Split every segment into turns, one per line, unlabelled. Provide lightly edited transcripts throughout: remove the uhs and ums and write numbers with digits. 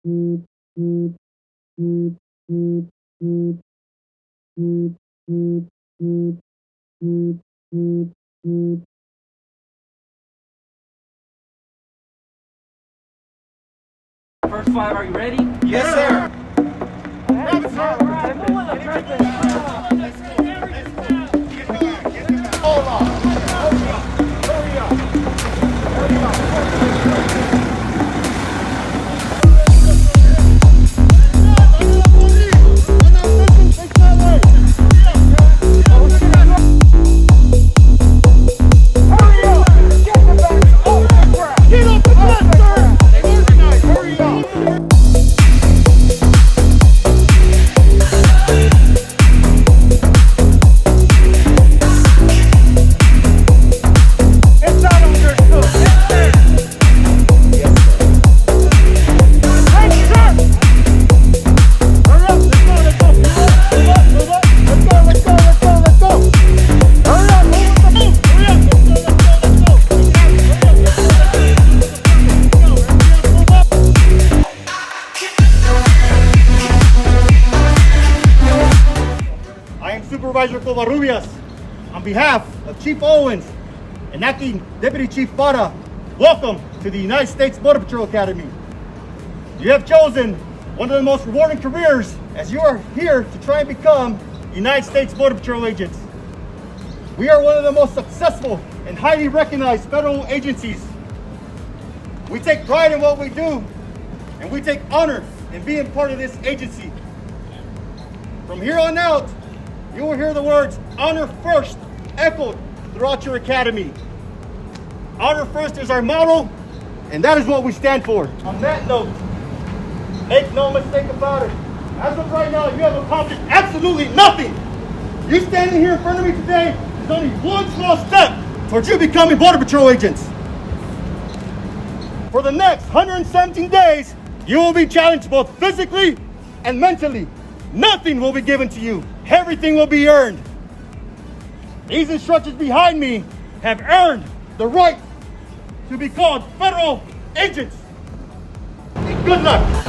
First five, are you ready?
Yes, sir. Hold on. Hurry up. Supervisor Covarrubias, on behalf of Chief Owens and Acting Deputy Chief Para, welcome to the United States Border Patrol Academy. You have chosen one of the most rewarding careers as you are here to try and become United States Border Patrol agents. We are one of the most successful and highly recognized federal agencies. We take pride in what we do, and we take honor in being part of this agency. From here on out, you will hear the words "Honor First" echoed throughout your academy. Honor First is our motto, and that is what we stand for. On that note, make no mistake about it. As of right now, you have accomplished absolutely nothing. You standing here in front of me today is only one small step towards you becoming Border Patrol agents. For the next 117 days, you will be challenged both physically and mentally. Nothing will be given to you. Everything will be earned. These instructors behind me have earned the right to be called federal agents. And good luck.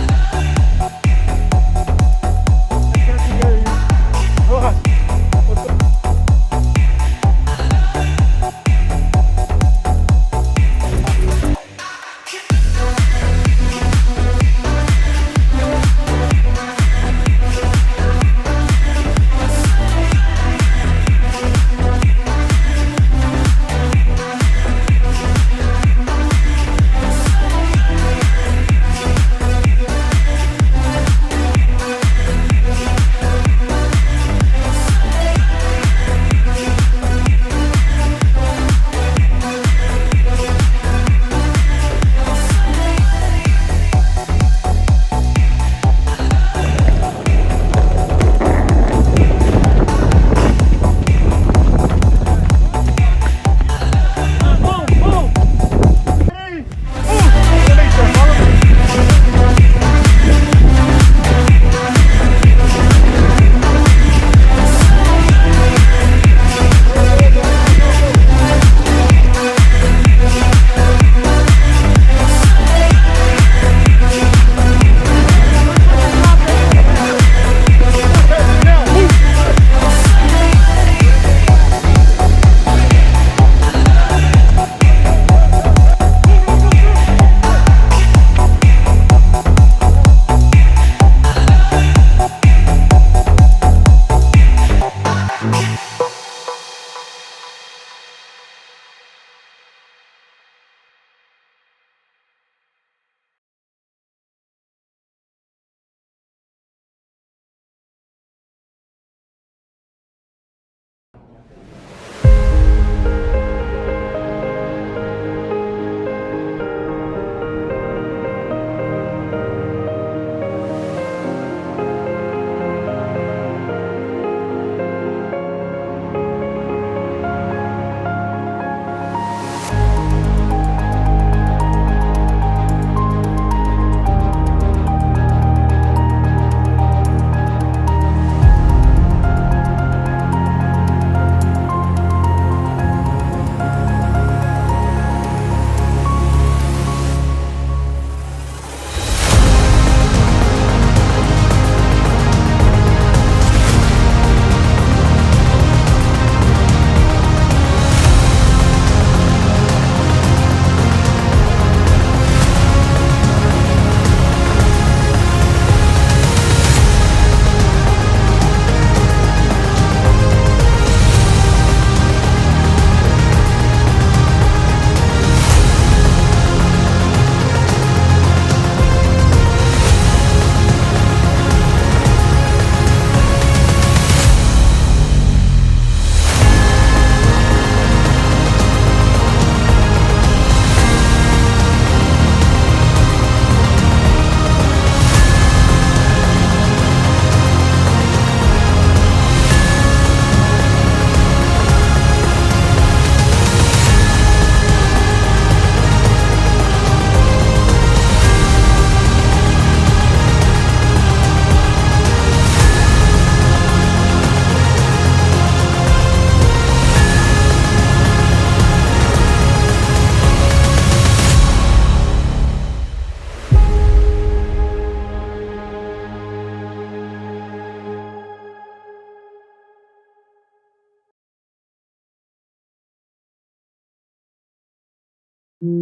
Class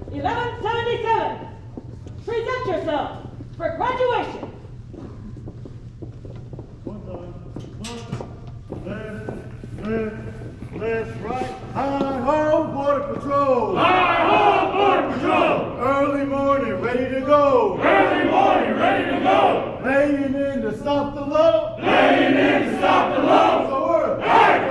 1177, present yourself for graduation.
One time. Left, right. Hi-ho, Border Patrol!
Hi-ho, Border Patrol!
Early morning, ready to go!
Early morning, ready to go!
Laying in to stop the low!
Laying in to stop the low!
So early!
Hey!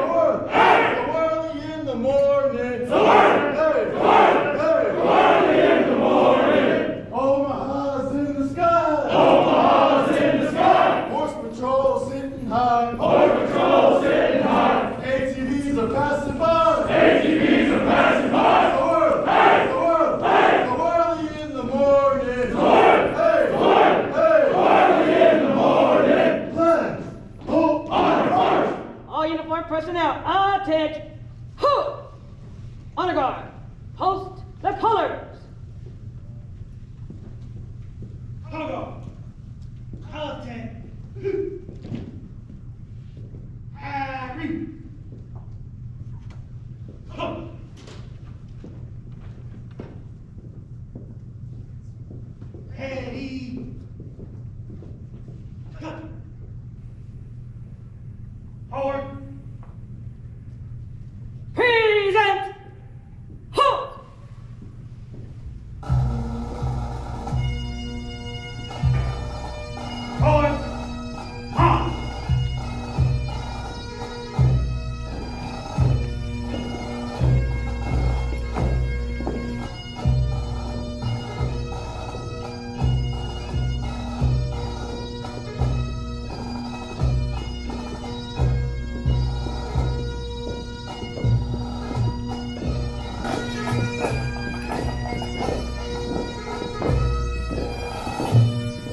So early in the morning!
So early!
Hey!
So early in the morning!
Omaha's in the sky!
Omaha's in the sky!
Horse Patrol sitting high!
Border Patrol sitting high!
ATVs are passing by!
ATVs are passing by!
So early!
Hey!
So early in the morning!
So early!
Hey!
So early in the morning!
Let's hope!
Honor first!
All uniformed personnel, attention. Who? Honor guard, post the colors.
Hello! Contact! Harry! Huh. Eddie! Huh. Howard!
Present. Who?
Howard! Ha!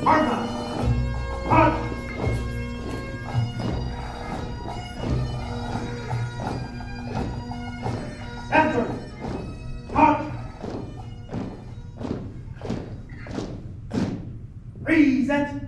Martha! Hot! Enter! Hot! Present!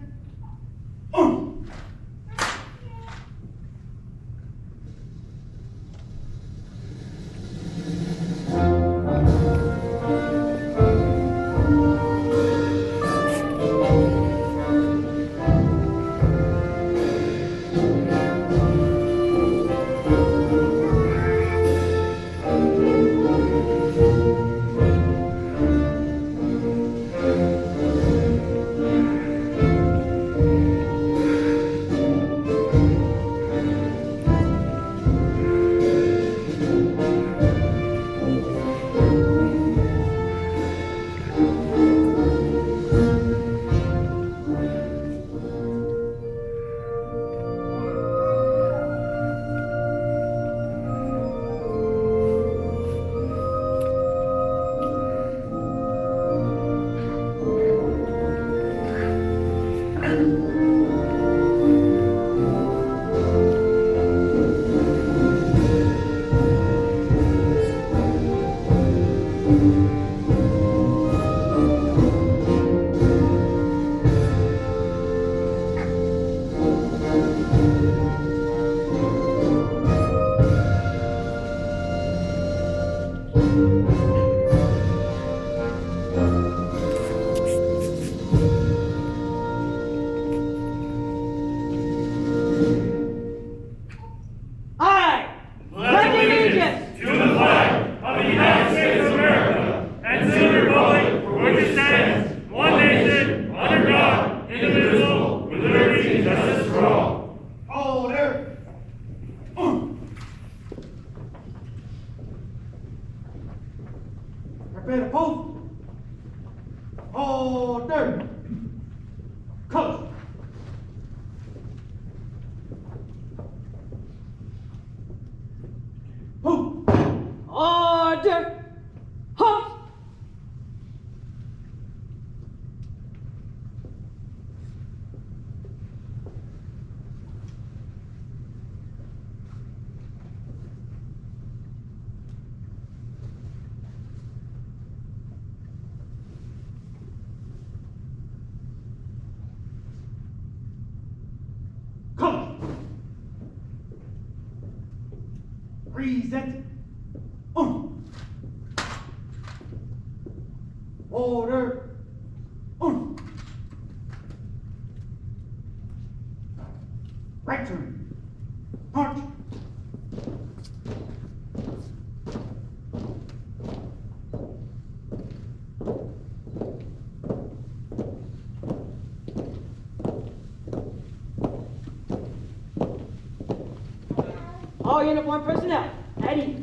I pledge allegiance
To the flag of the United States of America and to the republic for which it stands, one nation, under God, indivisible, with liberty and justice for all.
Order! Prepare to post! Order! Colors! Who?
order. Halt.
Decent. Order. Right turn. March.
All uniformed personnel, at ease.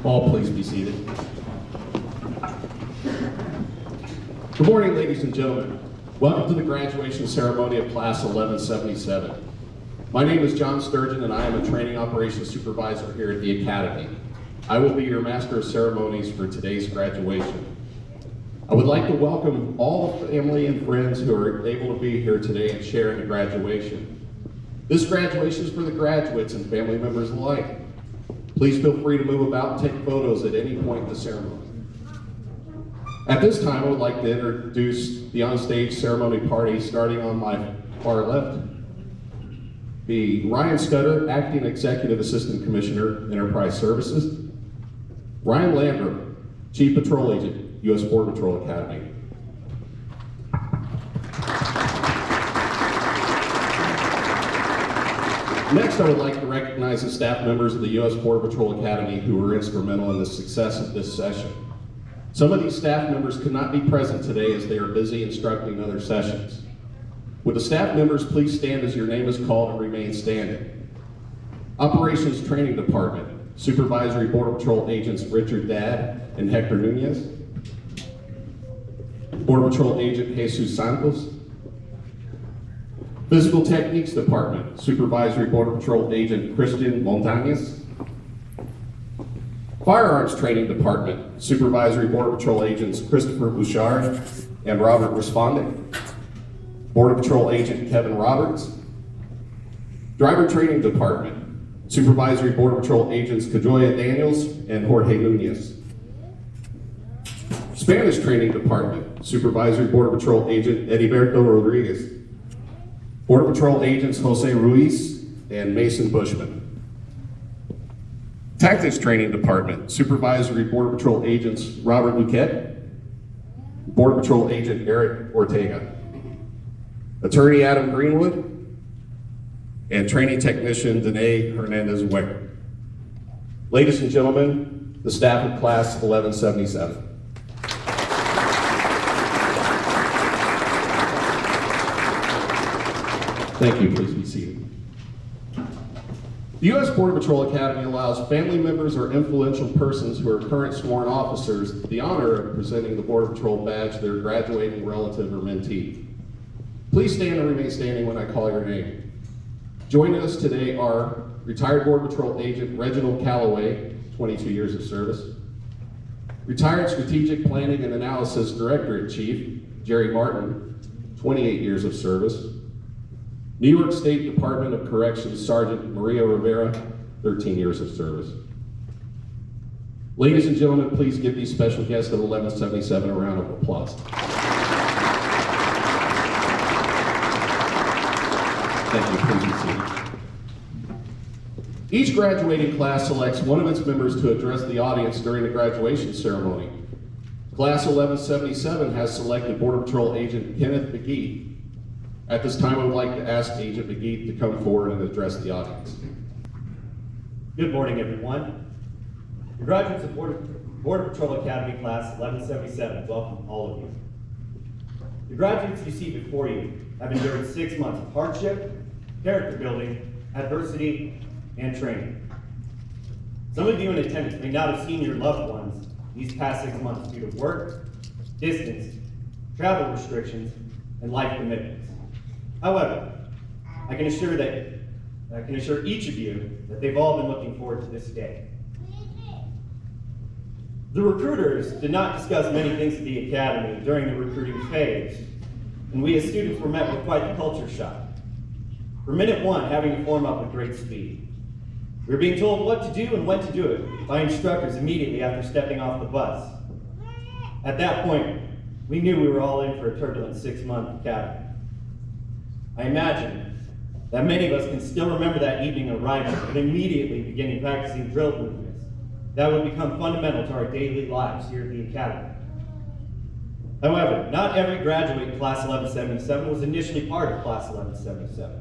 All please be seated. Good morning, ladies and gentlemen. Welcome to the graduation ceremony of Class 1177. My name is John Sturgeon, and I am a training operations supervisor here at the Academy. I will be your master of ceremonies for today's graduation. I would like to welcome all the family and friends who are able to be here today and share in the graduation. This graduation is for the graduates and family members alike. Please feel free to move about and take photos at any point in the ceremony. At this time, I would like to introduce the onstage ceremony party. Starting on my far left, be Ryan Scudder, Acting Executive Assistant Commissioner, Enterprise Services. Ryan Landrum, Chief Patrol Agent, U.S. Border Patrol Academy. Next, I would like to recognize the staff members of the U.S. Border Patrol Academy who were instrumental in the success of this session. Some of these staff members could not be present today as they are busy instructing other sessions. Would the staff members please stand as your name is called and remain standing? Operations Training Department, Supervisory Border Patrol Agents Richard Dadd and Hector Nunez. Border Patrol Agent Jesus Santos. Physical Techniques Department, Supervisory Border Patrol Agent Christian Montañez. Firearms Training Department, Supervisory Border Patrol Agents Christopher Bouchard and Robert Respondic. Border Patrol Agent Kevin Roberts. Driver Training Department, Supervisory Border Patrol Agents Cajoya Daniels and Jorge Nunez. Spanish Training Department, Supervisory Border Patrol Agent Heriberto Rodriguez. Border Patrol Agents Jose Ruiz and Mason Bushman. Tactics Training Department, Supervisory Border Patrol Agents Robert Luquette, Border Patrol Agent Eric Ortega. Attorney Adam Greenwood, and Training Technician Danae Hernandez-Wecker. Ladies and gentlemen, the staff of Class 1177. Thank you, please be seated. The U.S. Border Patrol Academy allows family members or influential persons who are current sworn officers the honor of presenting the Border Patrol badge to their graduating relative or mentee. Please stand and remain standing when I call your name. Joining us today are retired Border Patrol Agent Reginald Calloway, 22 years of service. Retired Strategic Planning and Analysis Directorate Chief Jerry Martin, 28 years of service. New York State Department of Corrections Sergeant Maria Rivera, 13 years of service. Ladies and gentlemen, please give these special guests of 1177 a round of applause. Thank you, please be seated. Each graduating class selects one of its members to address the audience during the graduation ceremony. Class 1177 has selected Border Patrol Agent Kenneth McGee. At this time, I would like to ask Agent McGee to come forward and address the audience.
Good morning, everyone. The graduates of Border Patrol Academy Class 1177, welcome all of you. The graduates you see before you have endured 6 months of hardship, character building, adversity, and training. Some of you in attendance may not have seen your loved ones these past 6 months due to work, distance, travel restrictions, and life commitments. However, I can assure each of you that they've all been looking forward to this day. The recruiters did not discuss many things at the Academy during the recruiting phase, and we as students were met with quite the culture shock. For minute one, having to form up with great speed. We were being told what to do and when to do it by instructors immediately after stepping off the bus. At that point, we knew we were all in for a turbulent 6-month academy. I imagine that many of us can still remember that evening arriving and immediately beginning practicing drill movements that would become fundamental to our daily lives here at the academy. However, not every graduate in Class 1177 was initially part of Class 1177.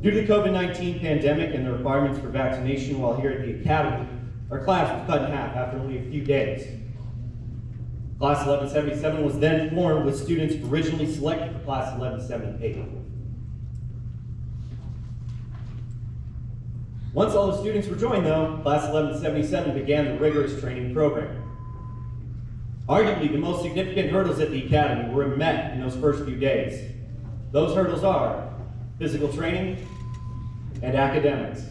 Due to the COVID-19 pandemic and the requirements for vaccination while here at the academy, our class was cut in half after only a few days. Class 1177 was then formed with students originally selected for Class 1178. Once all the students were joined, though, Class 1177 began the rigorous training program. Arguably, the most significant hurdles at the academy were met in those first few days. Those hurdles are physical training and academics.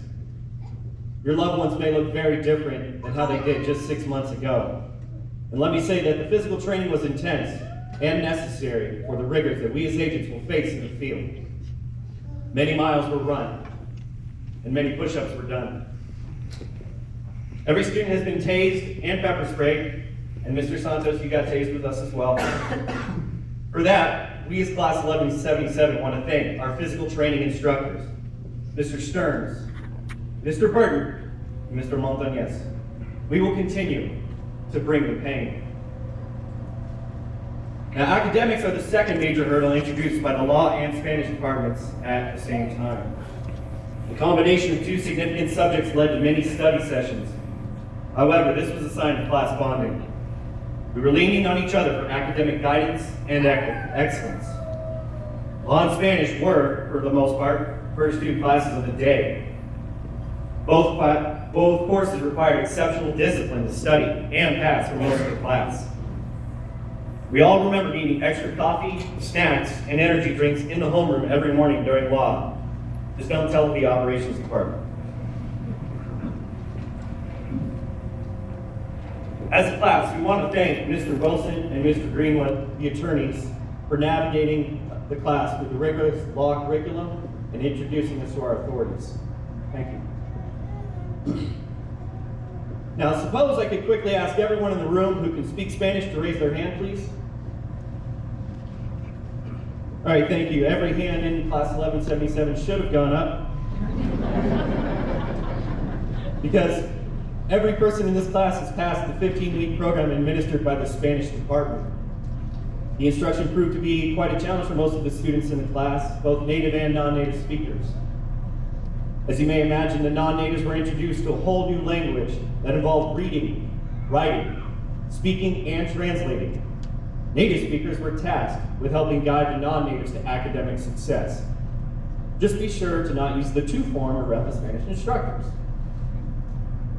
Your loved ones may look very different than how they did just 6 months ago. And let me say that the physical training was intense and necessary for the rigors that we as agents will face in the field. Many miles were run, and many push-ups were done. Every student has been tased and pepper sprayed, and Mr. Santos, you got tased with us as well. For that, we as Class 1177 want to thank our physical training instructors, Mr. Stearns, Mr. Burton, and Mr. Montañez. We will continue to bring the pain. Now, academics are the second major hurdle introduced by the law and Spanish departments at the same time. The combination of two significant subjects led to many study sessions. However, this was a sign of class bonding. We were leaning on each other for academic guidance and excellence. Law and Spanish were, for the most part, first two classes of the day. Both courses required exceptional discipline to study and pass for most of the class. We all remember needing extra coffee, snacks, and energy drinks in the homeroom every morning during law. Just don't tell the operations department. As a class, we want to thank Mr. Wilson and Mr. Greenwood, the attorneys, for navigating the class through the rigorous law curriculum and introducing us to our authorities. Thank you. Now, suppose I could quickly ask everyone in the room who can speak Spanish to raise their hand, please. All right, thank you. Every hand in Class 1177 should have gone up. Because every person in this class has passed the 15-week program administered by the Spanish department. The instruction proved to be quite a challenge for most of the students in the class, both native and non-native speakers. As you may imagine, the non-natives were introduced to a whole new language that involved reading, writing, speaking, and translating. Native speakers were tasked with helping guide the non-natives to academic success. Just be sure to not use the to form around the Spanish instructors.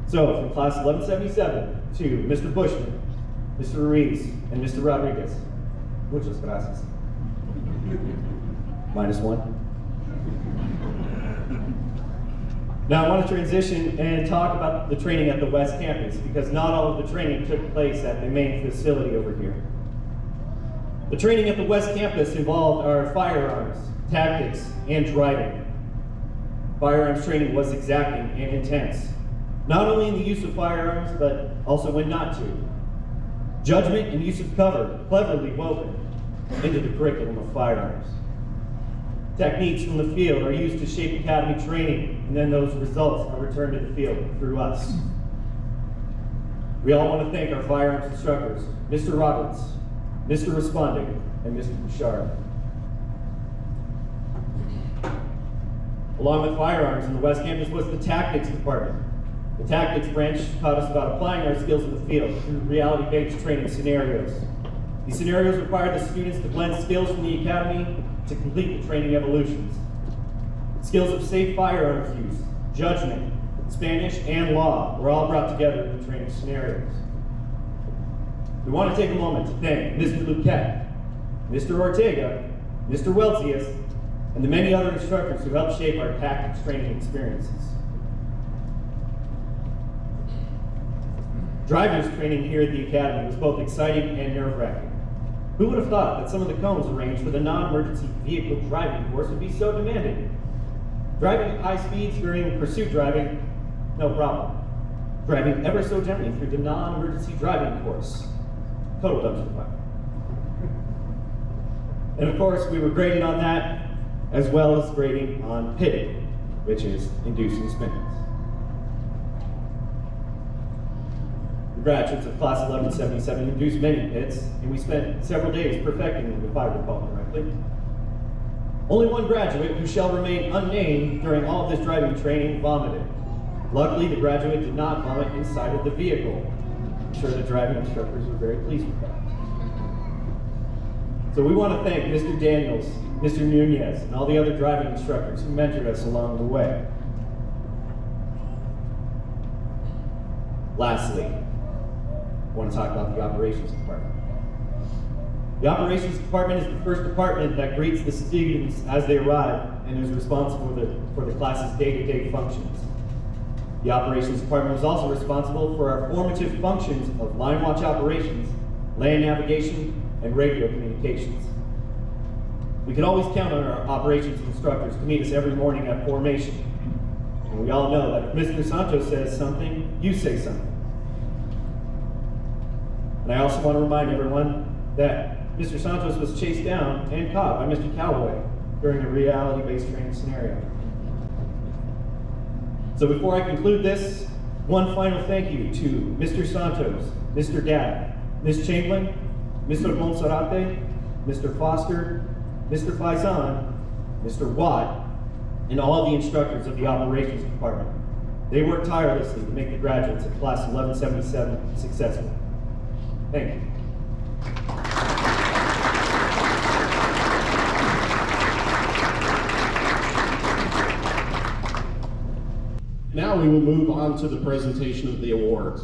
So, from Class 1177 to Mr. Bushman, Mr. Ruiz, and Mr. Rodriguez. Muchas gracias. -1. Now I want to transition and talk about the training at the West Campus, because not all of the training took place at the main facility over here. The training at the West Campus involved our firearms, tactics, and driving. Firearms training was exacting and intense, not only in the use of firearms, but also when not to. Judgment and use of cover cleverly woven into the curriculum of firearms. Techniques from the field are used to shape academy training, and then those results are returned to the field through us. We all want to thank our firearms instructors, Mr. Roberts, Mr. Responding, and Mr. Bouchard. Along with firearms in the West Campus was the tactics department. The tactics branch taught us about applying our skills in the field through reality-based training scenarios. These scenarios required the students to blend skills from the academy to complete the training evolutions. Skills of safe firearms use, judgment, Spanish, and law were all brought together in the training scenarios. We want to take a moment to thank Mr. Luquette, Mr. Ortega, Mr. Welzius, and the many other instructors who helped shape our tactics training experiences. Drivers training here at the Academy was both exciting and nerve-wracking. Who would have thought that some of the cones arranged for the non-emergency vehicle driving course would be so demanding? Driving at high speeds during pursuit driving, no problem. Driving ever so gently through the non-emergency driving course, total dumpster fire. And of course, we were graded on that, as well as grading on pitting, which is inducing spins. The graduates of class 1177 induced many pits, and we spent several days perfecting them, if I recall correctly. Only one graduate, who shall remain unnamed during all of this driving training, vomited. Luckily, the graduate did not vomit inside of the vehicle. I'm sure the driving instructors were very pleased with that. So we want to thank Mr. Daniels, Mr. Nunez, and all the other driving instructors who mentored us along the way. Lastly, I want to talk about the operations department. The operations department is the first department that greets the students as they arrive and is responsible for the class's day-to-day functions. The operations department was also responsible for our formative functions of line watch operations, land navigation, and radio communications. We could always count on our operations instructors to meet us every morning at formation. And we all know that if Mr. Santos says something, you say something. And I also want to remind everyone that Mr. Santos was chased down and caught by Mr. Calloway during a reality-based training scenario. So before I conclude this, one final thank you to Mr. Santos, Mr. Dad, Ms. Chamberlain, Mr. Monserrate, Mr. Foster, Mr. Faison, Mr. Watt, and all the instructors of the operations department. They worked tirelessly to make the graduates of class 1177 successful. Thank you.
Now we will move on to the presentation of the awards.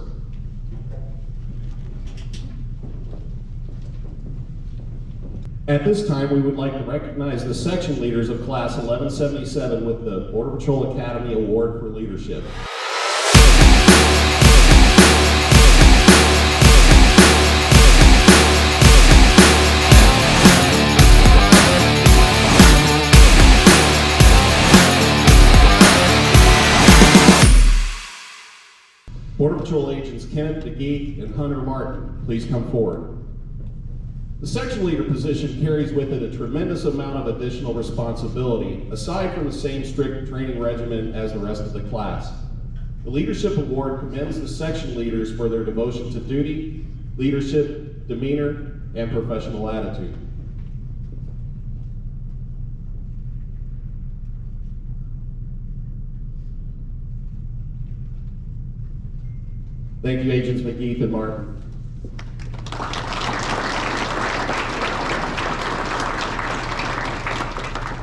At this time, we would like to recognize the section leaders of class 1177 with the Border Patrol Academy Award for Leadership. Border Patrol agents Kenneth McGee and Hunter Martin, please come forward. The section leader position carries with it a tremendous amount of additional responsibility, aside from the same strict training regimen as the rest of the class. The Leadership Award commends the section leaders for their devotion to duty, leadership, demeanor, and professional attitude. Thank you, Agents McGee and Martin.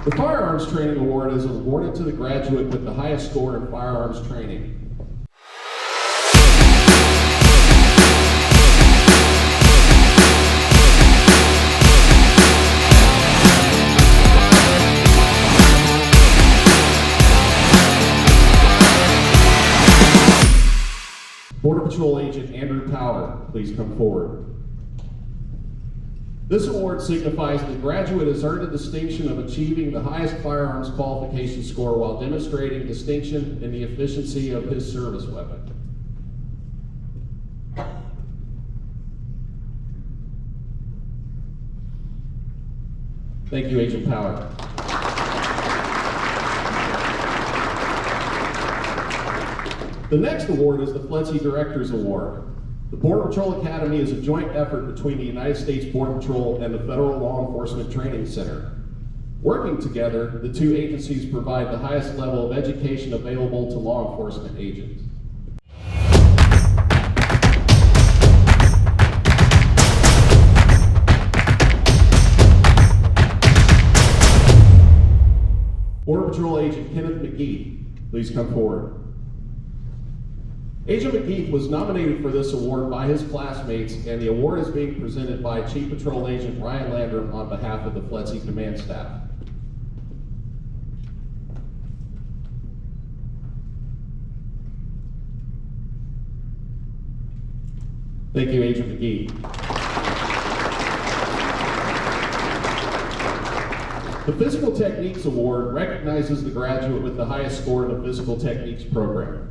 The Firearms Training Award is awarded to the graduate with the highest score in firearms training. Border Patrol Agent Andrew Power, please come forward. This award signifies the graduate has earned the distinction of achieving the highest firearms qualification score while demonstrating distinction in the efficiency of his service weapon. Thank you, Agent Power. The next award is the FLETC Directors Award. The Border Patrol Academy is a joint effort between the United States Border Patrol and the Federal Law Enforcement Training Center. Working together, the two agencies provide the highest level of education available to law enforcement agents. Border Patrol Agent Kenneth McGee, please come forward. Agent McGee was nominated for this award by his classmates, and the award is being presented by Chief Patrol Agent Ryan Landrum on behalf of the FLETC command staff. Thank you, Agent McGee. The Physical Techniques Award recognizes the graduate with the highest score in the Physical Techniques program.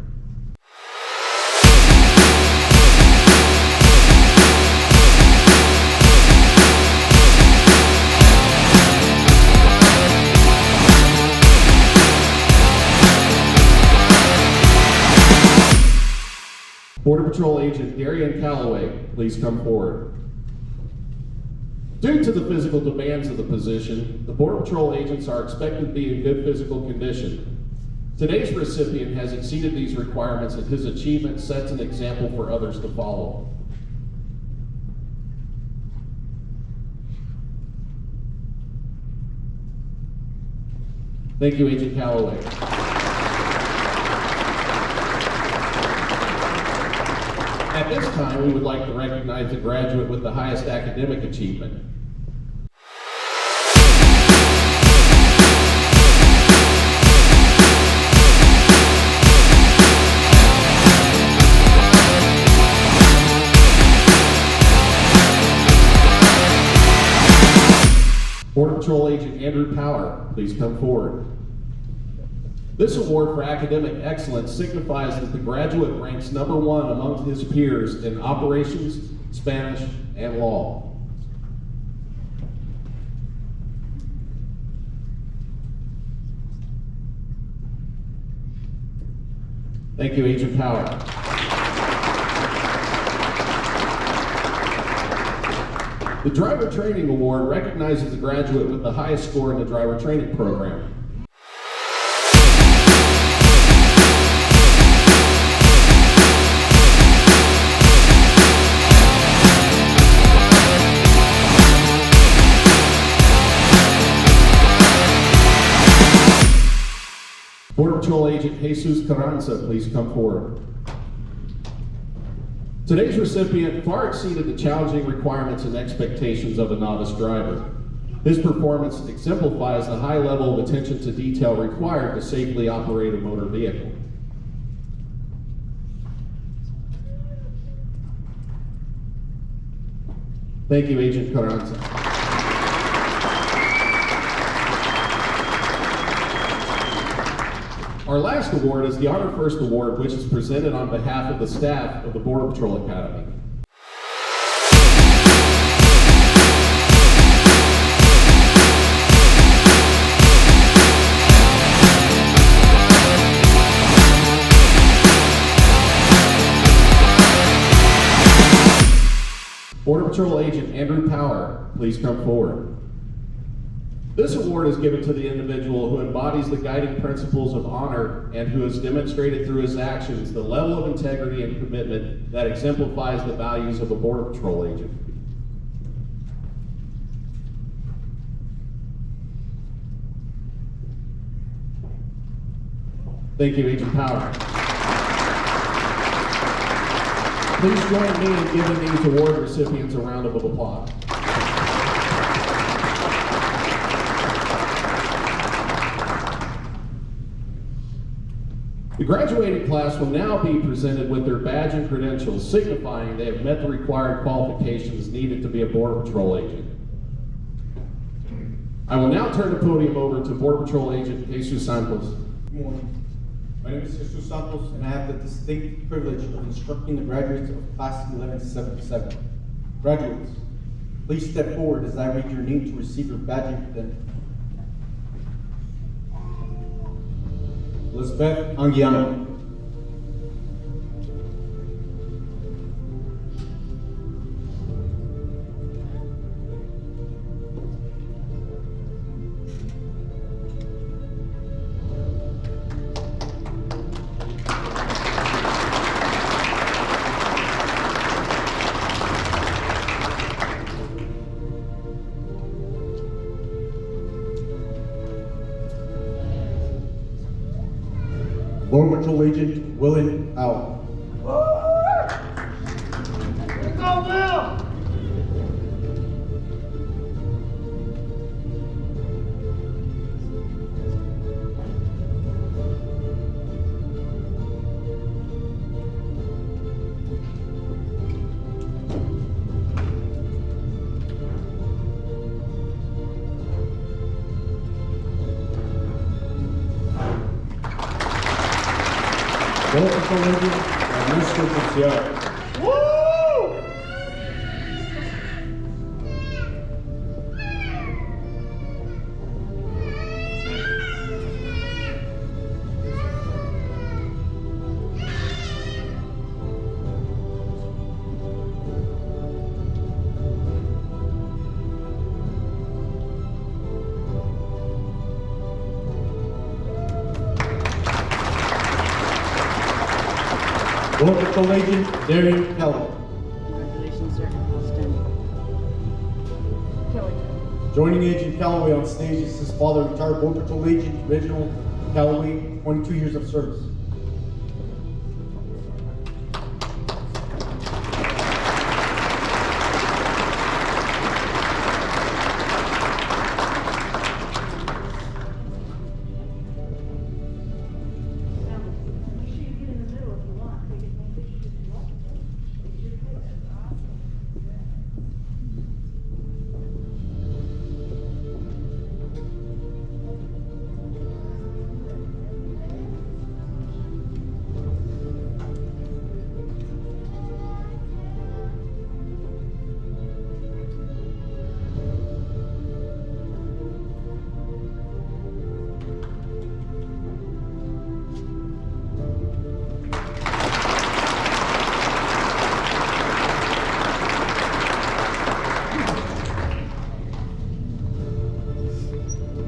Border Patrol Agent Darian Calloway, please come forward. Due to the physical demands of the position, the Border Patrol agents are expected to be in good physical condition. Today's recipient has exceeded these requirements, and his achievement sets an example for others to follow. Thank you, Agent Calloway. At this time, we would like to recognize the graduate with the highest academic achievement. Border Patrol Agent Andrew Power, please come forward. This award for academic excellence signifies that the graduate ranks #1 among his peers in operations, Spanish, and law. Thank you, Agent Power. The Driver Training Award recognizes the graduate with the highest score in the driver training program. Border Patrol Agent Jesus Carranza, please come forward. Today's recipient far exceeded the challenging requirements and expectations of a novice driver. His performance exemplifies the high level of attention to detail required to safely operate a motor vehicle. Thank you, Agent Carranza. Our last award is the Honor First Award, which is presented on behalf of the staff of the Border Patrol Academy. Border Patrol Agent Andrew Power, please come forward. This award is given to the individual who embodies the guiding principles of honor and who has demonstrated through his actions the level of integrity and commitment that exemplifies the values of a Border Patrol agent. Thank you, Agent Power. Please join me in giving these award recipients a round of applause. The graduating class will now be presented with their badge and credentials, signifying they have met the required qualifications needed to be a Border Patrol agent. I will now turn the podium over to Border Patrol Agent Jesus Santos.
Good morning. My name is Jesus Santos, and I have the distinct privilege of instructing the graduates of Class 1177. Graduates, please step forward as I read your name to receive your badge and credentials. Elizabeth Anguiano. Border Patrol Agent William Out. Border Patrol Agent Ernesto Gutierrez. Border Patrol Agent Darian Kelly.
Congratulations, sir. Outstanding. Kelly.
Joining Agent Calloway on stage is his father, retired Border Patrol Agent Reginald Calloway, 22 years of service.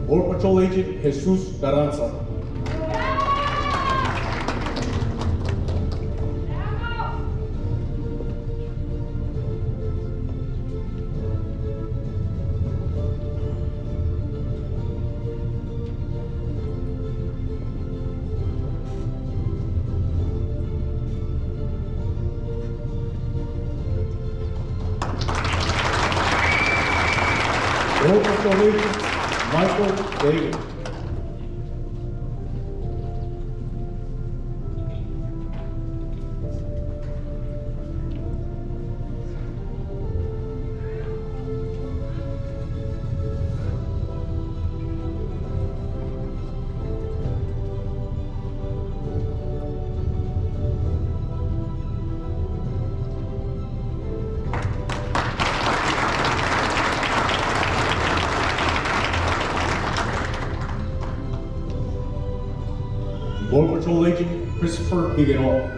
Border Patrol Agent Jesus Carranza. Border Patrol Agent Michael David. Border Patrol Agent Christopher Figueroa.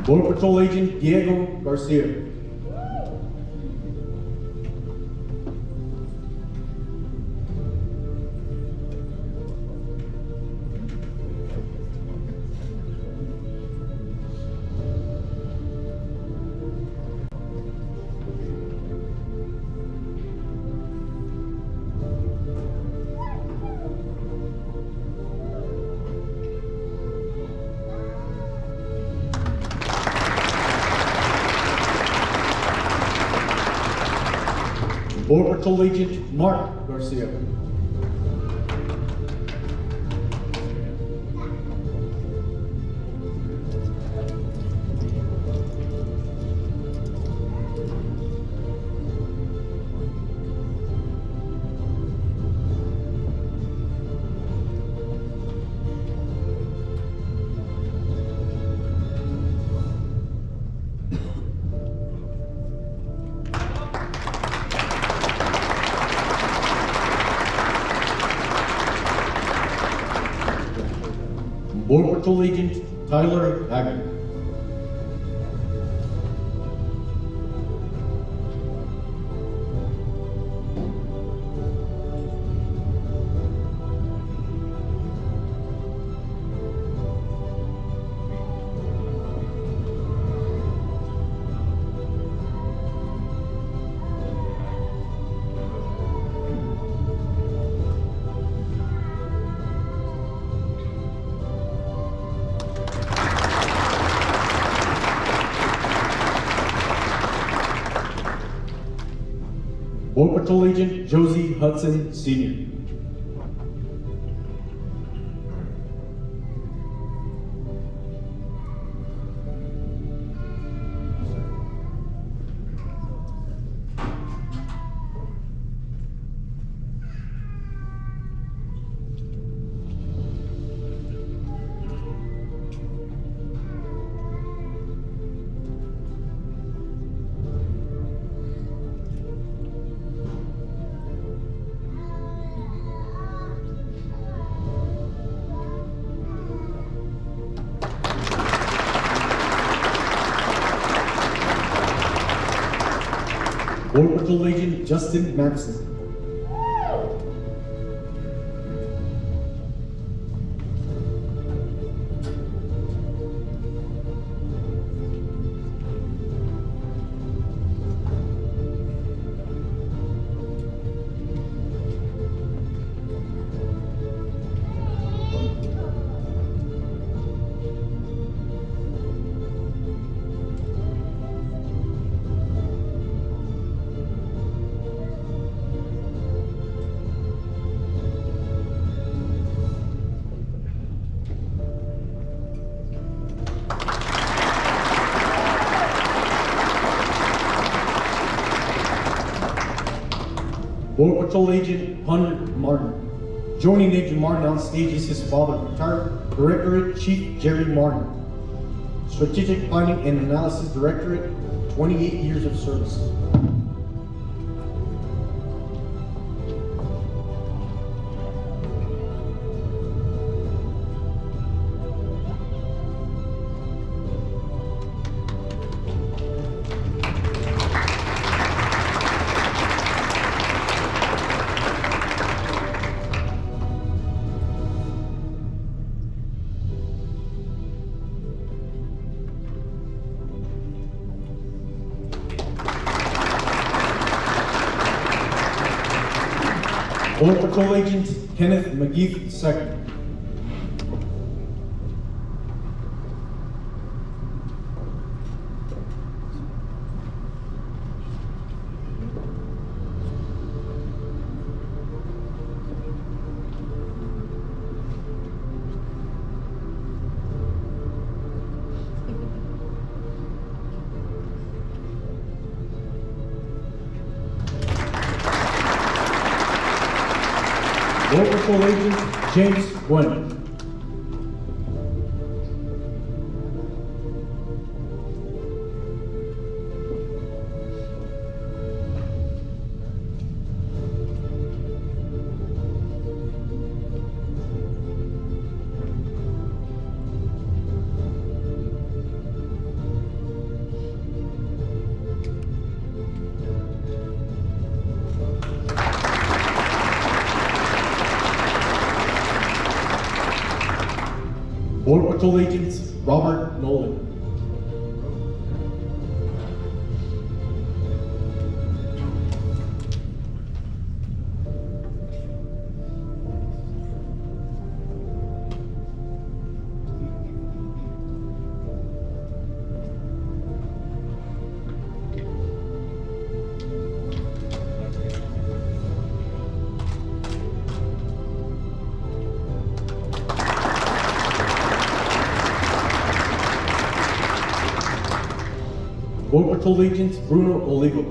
Border Patrol Agent Diego Garcia. Border Patrol Agent Mark Garcia. Border Patrol Agent Tyler Haggard. Border Patrol Agent Josie Hudson Sr. Border Patrol Agent Justin Maxson. Border Patrol Agent Hunter Martin. Joining Agent Martin on stage is his father, retired Directorate Chief Jerry Martin. Strategic Planning and Analysis Directorate, 28 years of service. Border Patrol Agent Kenneth McGee II. Border Patrol Agent James Bueno. Border Patrol Agent Robert Nolan. Border Patrol Agent Bruno Olivo.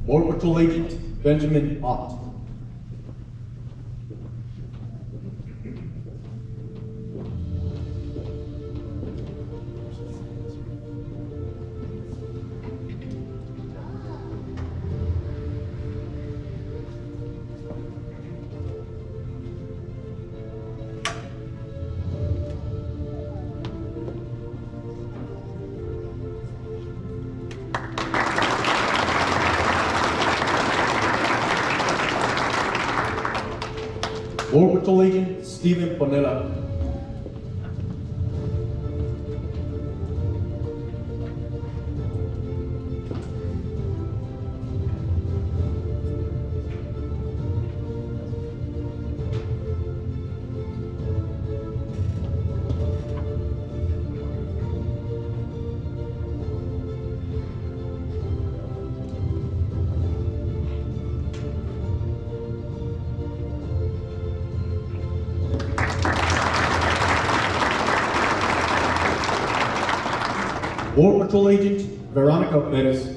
Border Patrol Agent Benjamin Ott. Border Patrol Agent Stephen Ponella. Border Patrol Agent Veronica Perez.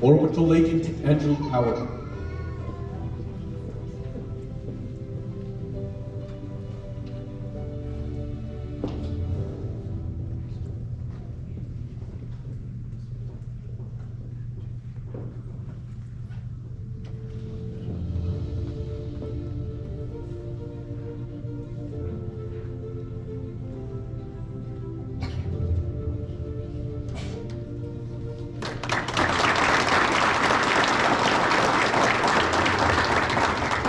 Border Patrol Agent Andrew Howard.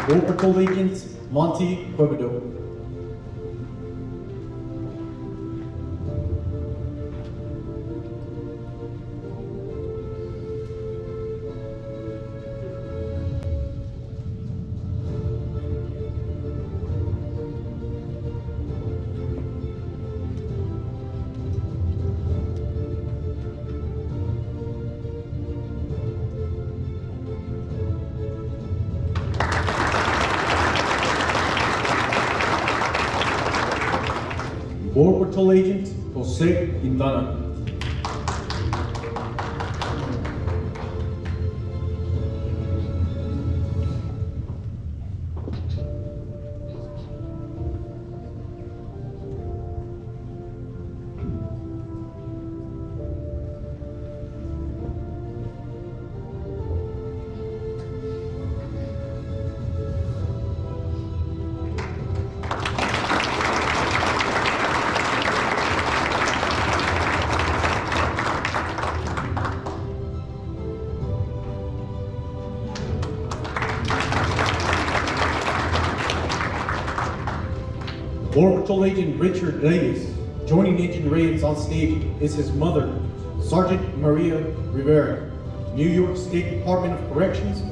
Border Patrol Agent Monty Quevedo. Border Patrol Agent Jose Quintana. Border Patrol Agent Richard Reyes. Joining Agent Reyes on stage is his mother, Sergeant Maria Rivera, New York State Department of Corrections,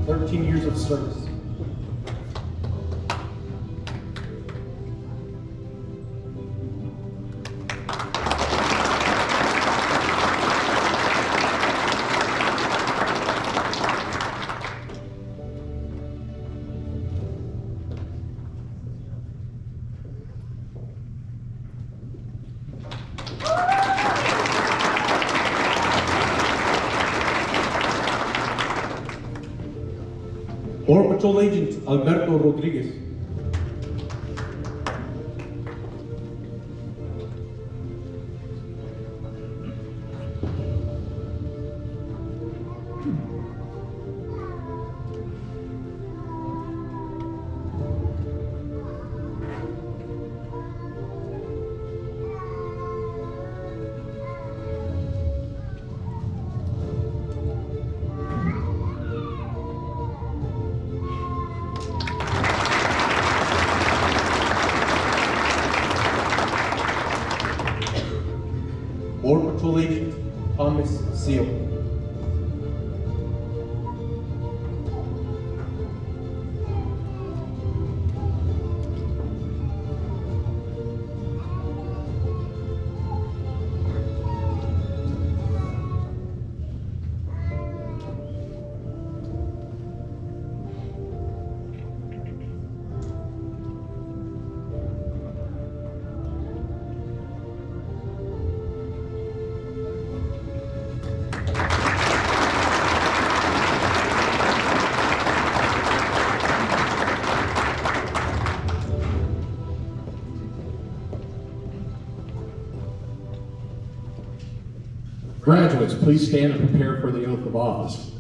13 years of service. Border Patrol Agent Alberto Rodriguez. Border Patrol Agent Thomas Seal.
Graduates, please stand and prepare for the oath of office.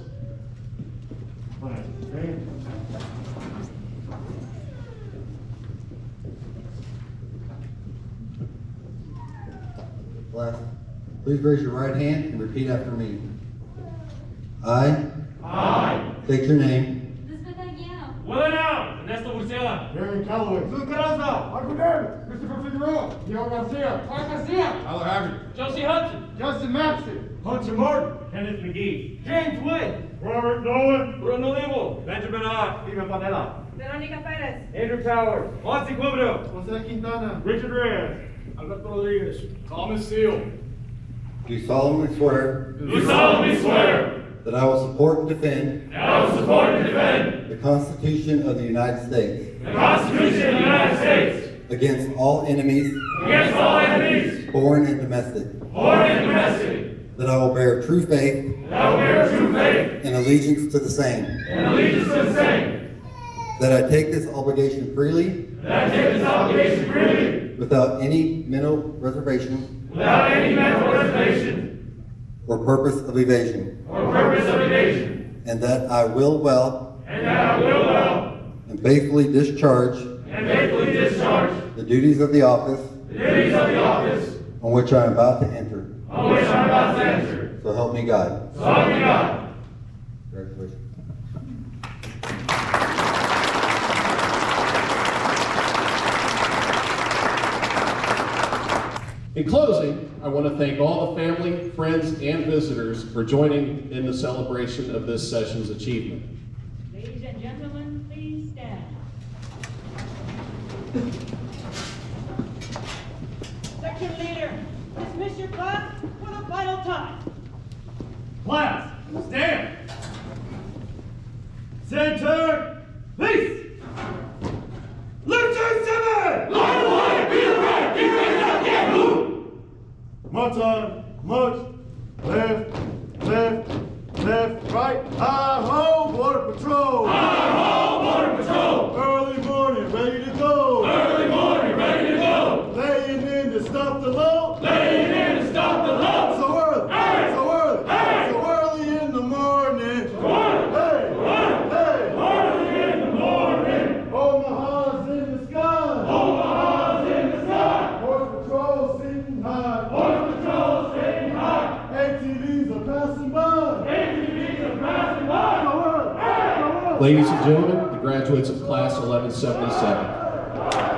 Class, please raise your right hand and repeat after me. I state your name,
Buena, Ernesto Murciela.
Marion Calloway. Sue Carranza. Michael Davis. Christopher Figueroa. Diego Garcia. Mark Garcia.
Tyler Harvey. Josie Hudson.
Justin Maxson.
Hunter Martin. Kenneth McGee.
James Wood.
Robert Nolan. Bruno Levo. Benjamin Ott.
Steven Panella.
Veronica Perez.
Andrew Towers. Monty Quibido.
Jose Quintana.
Richard Reyes. Alberto Rodriguez. Thomas Seal.
do solemnly swear
Do solemnly swear
that I will support and defend
that I will support and defend
the Constitution of the United States
the Constitution of the United States
against all enemies,
against all enemies,
foreign and domestic,
foreign and domestic,
that I will bear true faith and allegiance to the same, that I take this obligation freely without any mental reservation or purpose of evasion, and that I will well and faithfully discharge the duties of the office on which I am about to enter. So help me God. Congratulations.
In closing, I want to thank all the family, friends, and visitors for joining in the celebration of this session's achievement.
Ladies and gentlemen, please stand. Section leader, dismiss your class for the final time.
Class, stand. Center, peace. Lieutenant Seven! Line one, be the right, be ready out there, blue.
March on, march. Left, left, left, right. Hi-ho, Border Patrol.
Hi-ho, Border Patrol.
Early morning, ready to go.
Early morning, ready to go.
Laying in to stop the load.
Laying in to stop the load.
So early,
Hey!
so early,
Hey!
so early in the morning.
Morning.
Hey, hey,
Early in the morning.
Omaha's in the sky.
Omaha's in the sky.
Border Patrol sitting high.
Border Patrol sitting high.
ATVs are passing by.
ATVs are passing by.
So early, so early.
Ladies and gentlemen, the graduates of Class 1177.